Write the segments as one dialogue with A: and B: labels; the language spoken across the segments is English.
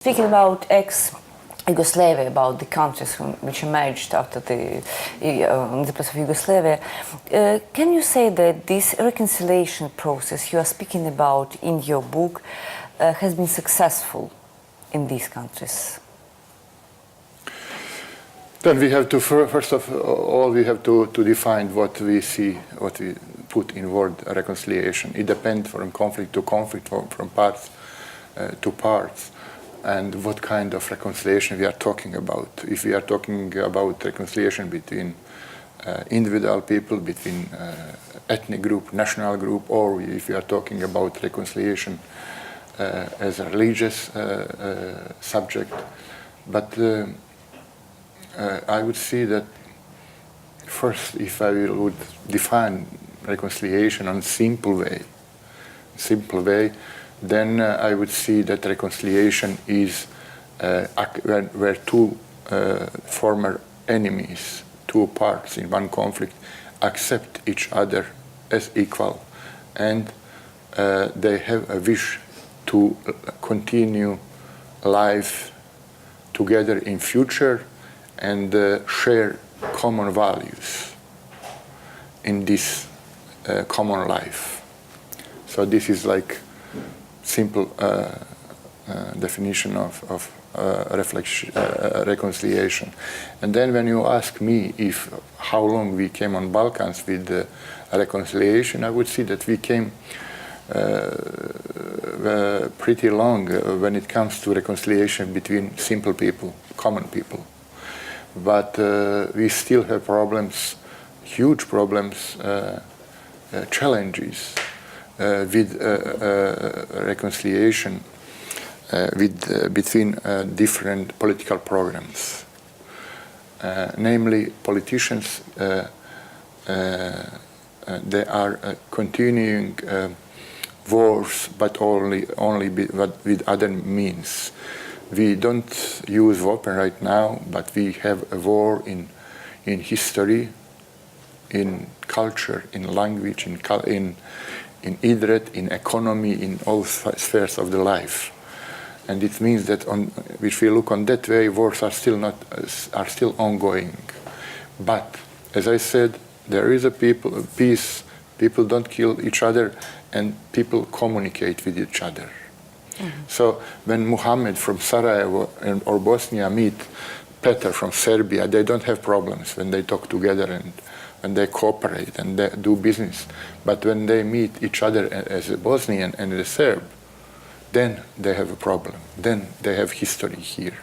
A: Speaking about ex-Yugoslavia, about the countries which emerged after the place of Yugoslavia, can you say that this reconciliation process you are speaking about in your book has been successful in these countries?
B: Then we have to, first of all, we have to define what we see, what we put in word reconciliation. It depends from conflict to conflict, from parts to parts, and what kind of reconciliation we are talking about. If we are talking about reconciliation between individual people, between ethnic group, national group, or if we are talking about reconciliation as a religious subject. But I would see that first, if I would define reconciliation in a simple way, then I would see that reconciliation is where two former enemies, two parts in one conflict, accept each other as equal, and they have a wish to continue life together in future and share common values in this common life. So this is like simple definition of reconciliation. And then when you ask me how long we came on Balkans with reconciliation, I would say that we came pretty long when it comes to reconciliation between simple people, common people. But we still have problems, huge problems, challenges with reconciliation between different political programs. Namely, politicians, they are continuing wars, but only with other means. We don't use weapons right now, but we have a war in history, in culture, in language, in idret, in economy, in all spheres of the life. And it means that if we look on that way, wars are still ongoing. But as I said, there is peace. People don't kill each other, and people communicate with each other. Mm-hmm. So when Muhammad from Sarajevo or Bosnia meet Petar from Serbia, they don't have problems when they talk together and when they cooperate and they do business. But when they meet each other as a Bosnian and a Serb, then they have a problem. Then they have history here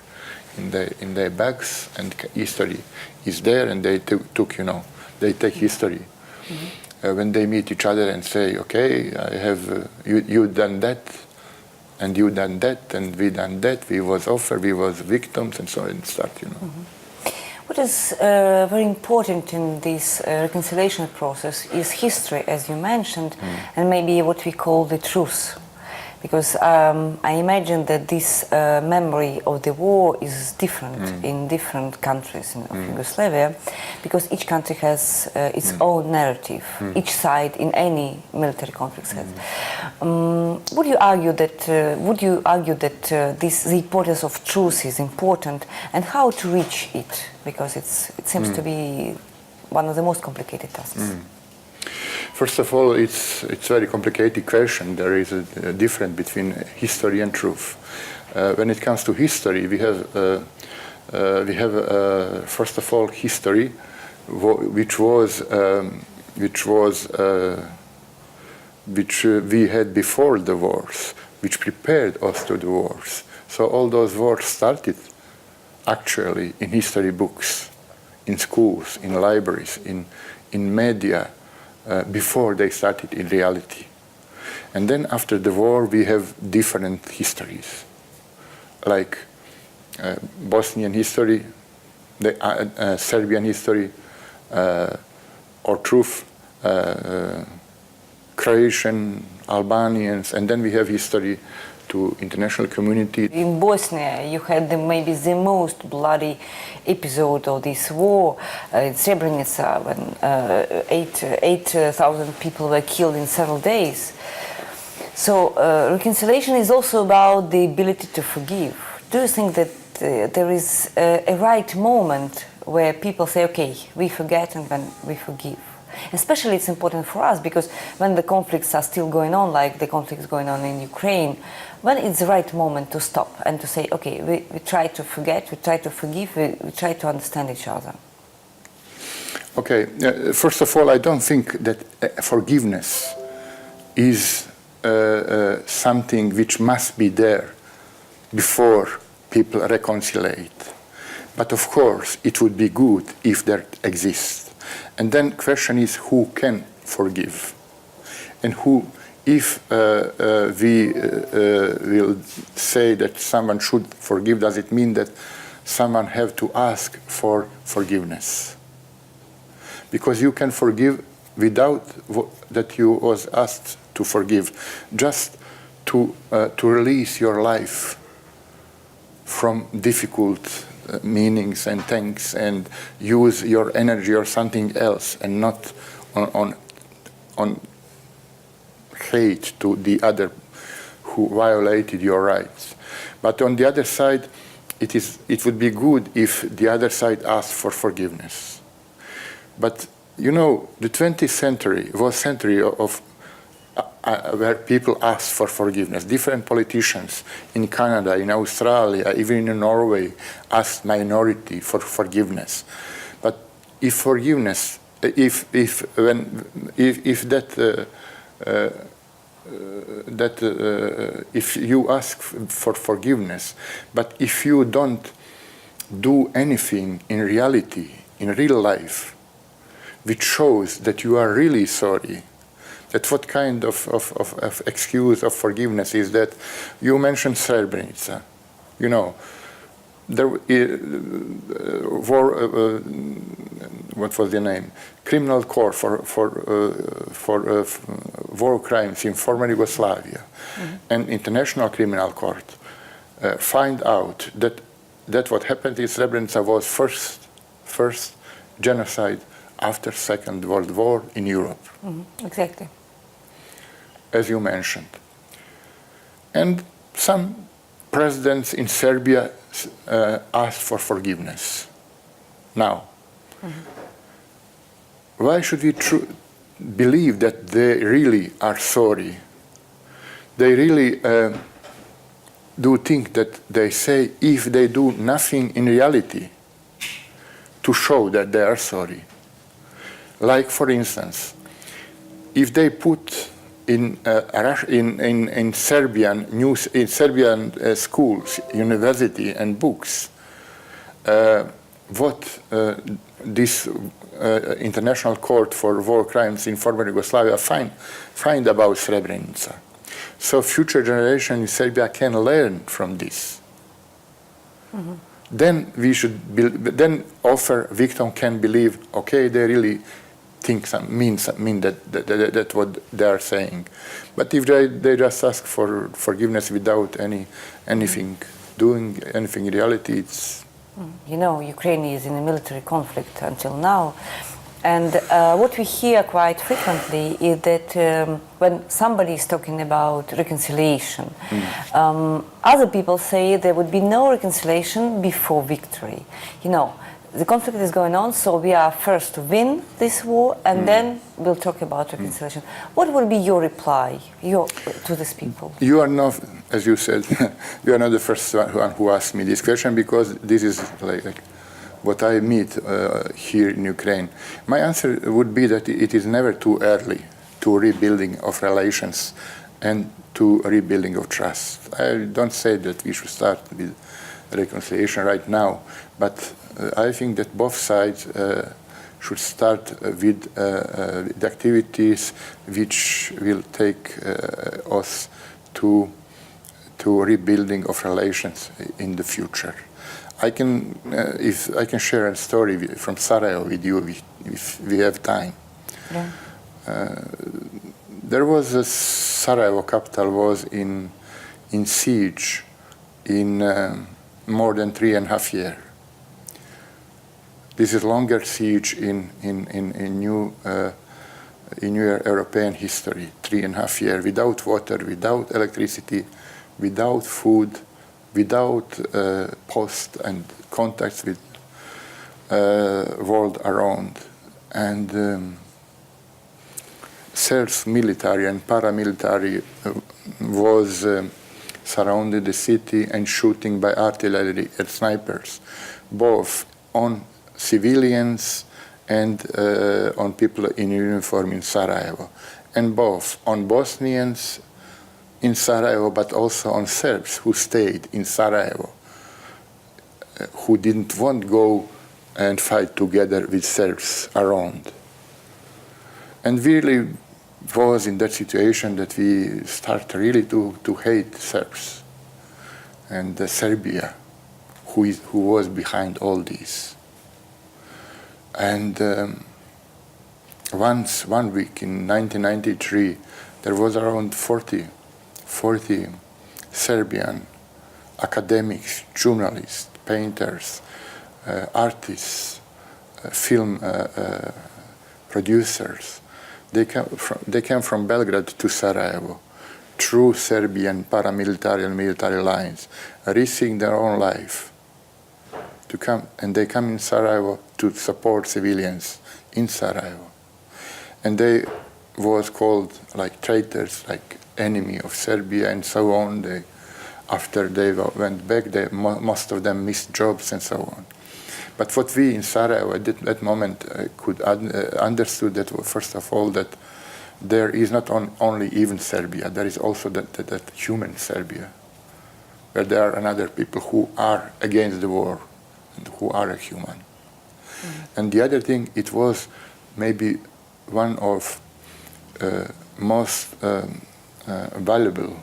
B: in their backs, and history is there, and they they take history. Mm-hmm. When they meet each other and say, okay, I have you done that, and you done that, and we done that, we was offered, we was victims, and so on and start,
A: Mm-hmm. What is very important in this reconciliation process is history, as you mentioned, and maybe what we call the truth. Because I imagine that this memory of the war is different in different countries of Yugoslavia, because each country has its own narrative. Each side in any military conflict has. Would you argue that the importance of truth is important, and how to reach it? Because it seems to be one of the most complicated tasks.
B: First of all, it's a very complicated question. There is a difference between history and truth. When it comes to history, we have first of all history, which we had before the wars, which prepared us to the wars. So all those wars started actually in history books, in schools, in libraries, in media. Before they started in reality. And then after the war we have different histories, like Bosnian history, the Serbian history, or truth, Croatian, Albanians, and then we have history to international community.
A: In Bosnia, you had maybe the most bloody episode of this war in Srebrenica, when 8,000 people were killed in several days. So reconciliation is also about the ability to forgive, do you think that there is a right moment where people say, okay, we forget and then we forgive? Especially it's important for us because when the conflicts are still going on, like the conflicts going on in Ukraine, when it's the right moment to stop and to say, okay, we try to forget, we try to forgive, we try to understand each other.
B: Okay, first of all, I don't think that forgiveness is something which must be there before people reconcile. But of course, it would be good if that exists. And then the question is who can forgive? And who, if we will say that someone should forgive, does it mean that someone have to ask for forgiveness? Because you can forgive without that you was asked to forgive, just to release your life from difficult meanings and things and use your energy or something else and not on hate to the other who violated your rights. But on the other side, it would be good if the other side asked for forgiveness. But you know, the 20th century was a century of where people asked for forgiveness. Different politicians in Canada, in Australia, even in Norway, asked minority for forgiveness. But if forgiveness, if you ask for forgiveness, but if you don't do anything in reality, in real life, which shows that you are really sorry, that what kind of excuse of forgiveness is that? You mentioned Srebrenica. You know, there what was the name? Criminal Court for war crimes in former Yugoslavia, and International Criminal Court find out that what happened in Srebrenica was first genocide after Second World War in Europe.
A: Exactly.
B: As you mentioned. And some presidents in Serbia asked for forgiveness. Now, why should we believe that they really are sorry? They really do think that they say if they do nothing in reality to show that they are sorry. Like, for instance, if they put in Serbian schools, university, and books, what this International Court for War Crimes in former Yugoslavia find about Srebrenica, so future generations in Serbia can learn from this. Then we should offer victim can believe, okay, they really think mean that what they are saying. But if they just ask for forgiveness without anything doing anything in reality, it's...
A: You know, Ukraine is in a military conflict until now. And what we hear quite frequently is that when somebody is talking about reconciliation, other people say there would be no reconciliation before victory. You know, the conflict is going on, so we are first to win this war, and then we'll talk about reconciliation. What will be your reply to these people?
B: You are not, as you said, you are not the first one who asked me this question, because this is like what I meet here in Ukraine. My answer would be that it is never too early to rebuilding of relations and to rebuilding of trust. I don't say that we should start with reconciliation right now, but I think that both sides should start with the activities which will take us to rebuilding of relations in the future. If I can share a story from Sarajevo with you, if we have time.
A: Yeah.
B: There was a Sarajevo capital was in siege in more than 3.5 years. This is longer siege in new European history. 3.5 years without water, without electricity, without food, without post and contacts with world around. And Serbs military and paramilitary was surrounded the city and shooting by artillery and snipers, both on civilians and on people in uniform in Sarajevo, and both on Bosnians in Sarajevo, but also on Serbs who stayed in Sarajevo, who didn't want to go and fight together with Serbs around. And really was in that situation that we start really to hate Serbs and Serbia, who was behind all this. And one week in 1993, there was around 40 Serbian academics, journalists, painters, artists, film producers. They came from Belgrade to Sarajevo through Serbian paramilitary and military lines, risking their own life to come, and they come in Sarajevo to support civilians in Sarajevo. And they was called like traitors, like enemy of Serbia and so on. After they went back, most of them missed jobs and so on. But what we in Sarajevo at that moment could understood that, first of all, that there is not only even Serbia, there is also that human Serbia, where there are another people who are against the war and who are human. And the other thing, it was maybe one of most valuable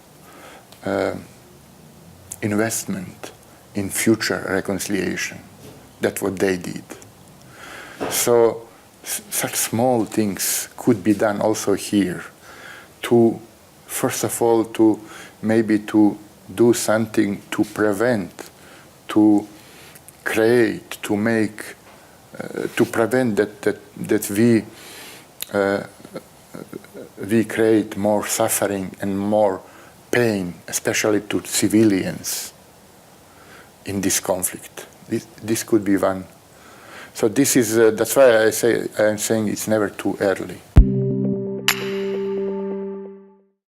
B: investment in future reconciliation. That's what they did. So such small things could be done also here to, first of all, to maybe to do something to prevent, to create, to make, to prevent that we create more suffering and more pain, especially to civilians in this conflict. This could be one. So this is that's why I'm saying it's never too early.